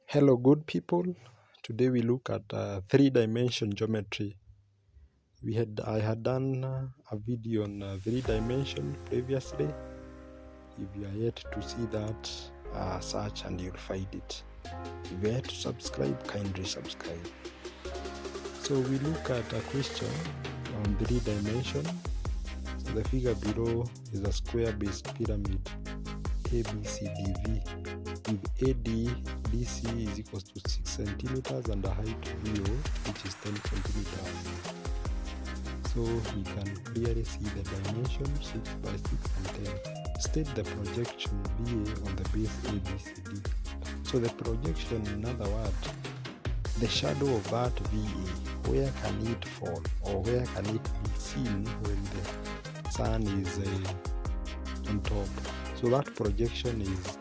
Hello, good people. Today we look at three-dimension geometry. I had done a video on three-dimension previously. If you are yet to see that, search and you'll find it. If you are yet to subscribe, kindly subscribe. So we look at a question on three-dimension. So the figure below is a square-based pyramid ABCDV. With ADDC is equals to 6 centimeters and the height VO, which is 10 centimeters. So we can clearly see the dimensions 6 by 6 and 10. State the projection VA on the base ABCD. So the projection, in other words, the shadow of that VA, where can it fall or where can it be seen when the sun is on top. So that projection is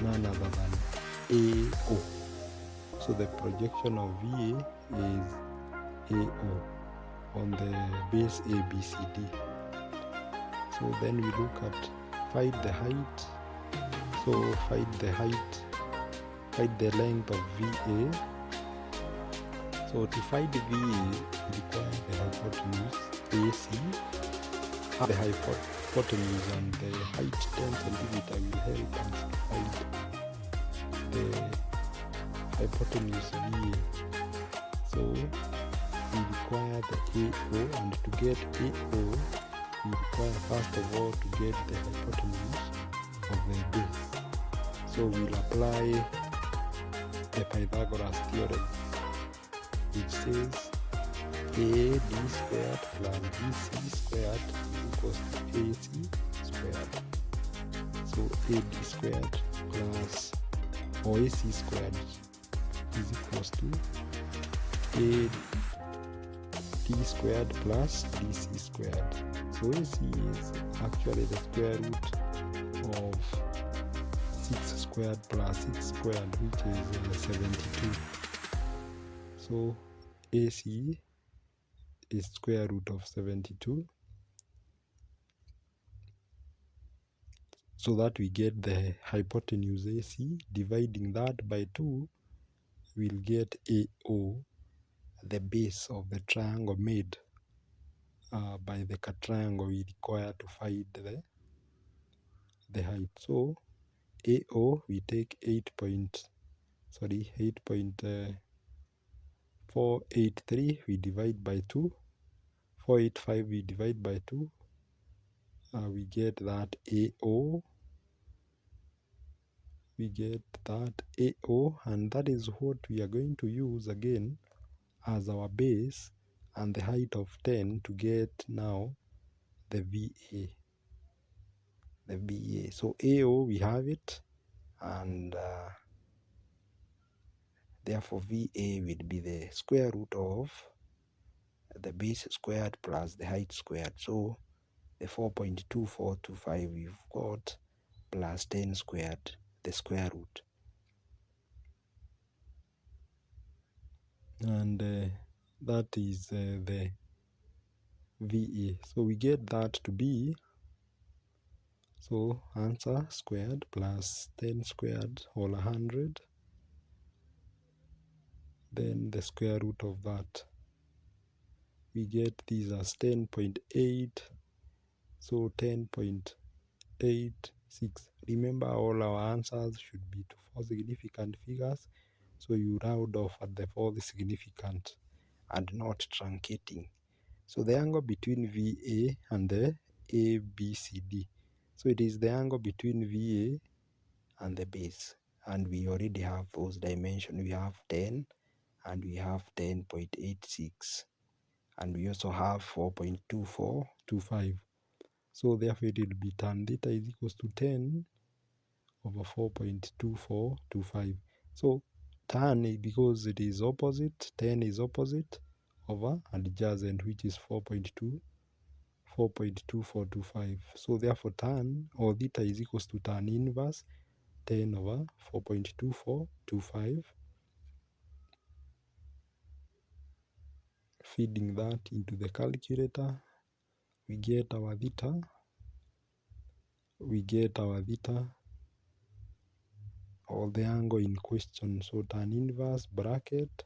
none other than AO. So the projection of VA is AO on the base ABCD. So then we look at find the height. So find the height, find the length of VA. So to find the VA, we require the hypotenuse AC. The hypotenuse and the height 10 centimeter will help us to find the hypotenuse VA. So we require the AO, and to get AO, we require first of all to get the hypotenuse of the base. So we'll apply the Pythagoras theorem, which says AD squared plus BC squared equals to AC squared. So AD squared plus or AC squared is equals to AD squared plus DC squared. So AC is actually the square root of 6 squared plus 6 squared, which is 72. So AC is square root of 72. So that we get the hypotenuse AC. Dividing that by 2, we'll get AO, the base of the triangle made by the triangle we require to find the height. So AO we take 8.483 we divide by 2, 485 we divide by 2, we get that AO, and that is what we are going to use again as our base and the height of 10 to get now the VA. So AO we have it, and therefore VA will be the square root of the base squared plus the height squared. So the 4.2425 we've got plus 10 squared, the square root. And that is the VA. So we get that to be, so answer squared plus 10 squared whole 100, then the square root of that. We get these as 10.8, so 10.86. Remember, all our answers should be to 4 significant figures, so you round off at the 4th significant and not truncating. So the angle between VA and the ABCD. So it is the angle between VA and the base, and we already have those dimensions. We have 10 and we have 10.86, and we also have 4.2425. So therefore it will be tan theta is equals to 10 over 4.2425. So tan, because it is opposite, 10 is opposite over adjacent, which is 4.2425. So therefore tan or theta is equals to tan inverse 10 over 4.2425. Feeding that into the calculator, we get our theta or the angle in question. So tan inverse bracket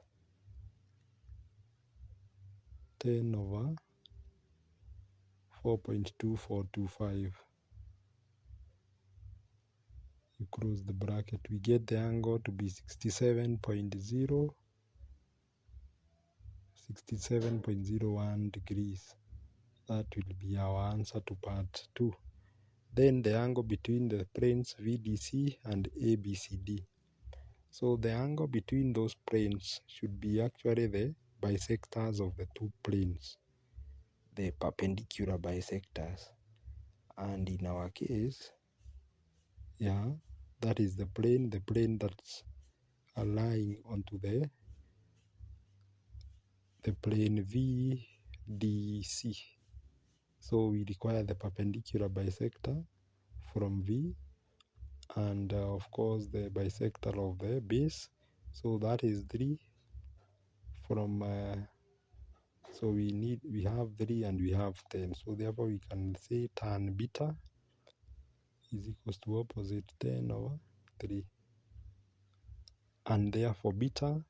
10 over 4.2425. You close the bracket, we get the angle to be 67.01 degrees. That will be our answer to part 2. Then the angle between the planes VDC and ABCD. So the angle between those planes should be actually the bisectors of the two planes, the perpendicular bisectors. And in our case, yeah, that is the plane that's lying onto the plane VDC. So we require the perpendicular bisector from V, and of course the bisector of the base. So that is 3 from so we have 3 and we have 10. So therefore we can say tan beta is equals to opposite 10 over 3. And therefore beta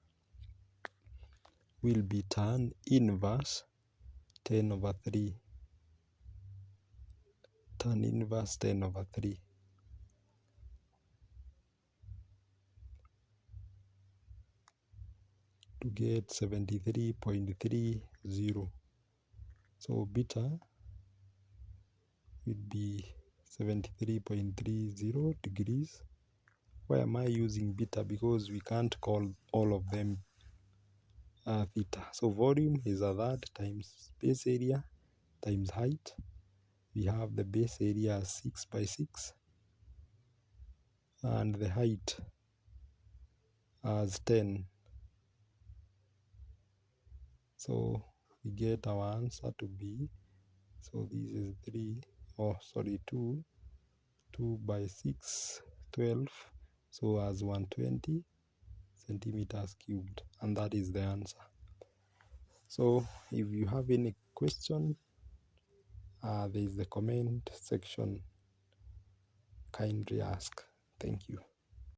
will be tan inverse 10 over 3. Tan inverse 10 over 3. To get 73.30. So beta will be 73.30 degrees. Why am I using beta? Because we can't call all of them theta. So volume is a third times base area times height. We have the base area as 6 by 6 and the height as 10. So we get our answer to be, so this is 2 by 6, 12, so as 120 centimeters cubed, and that is the answer. So if you have any question, there is the comment section. Kindly ask. Thank you.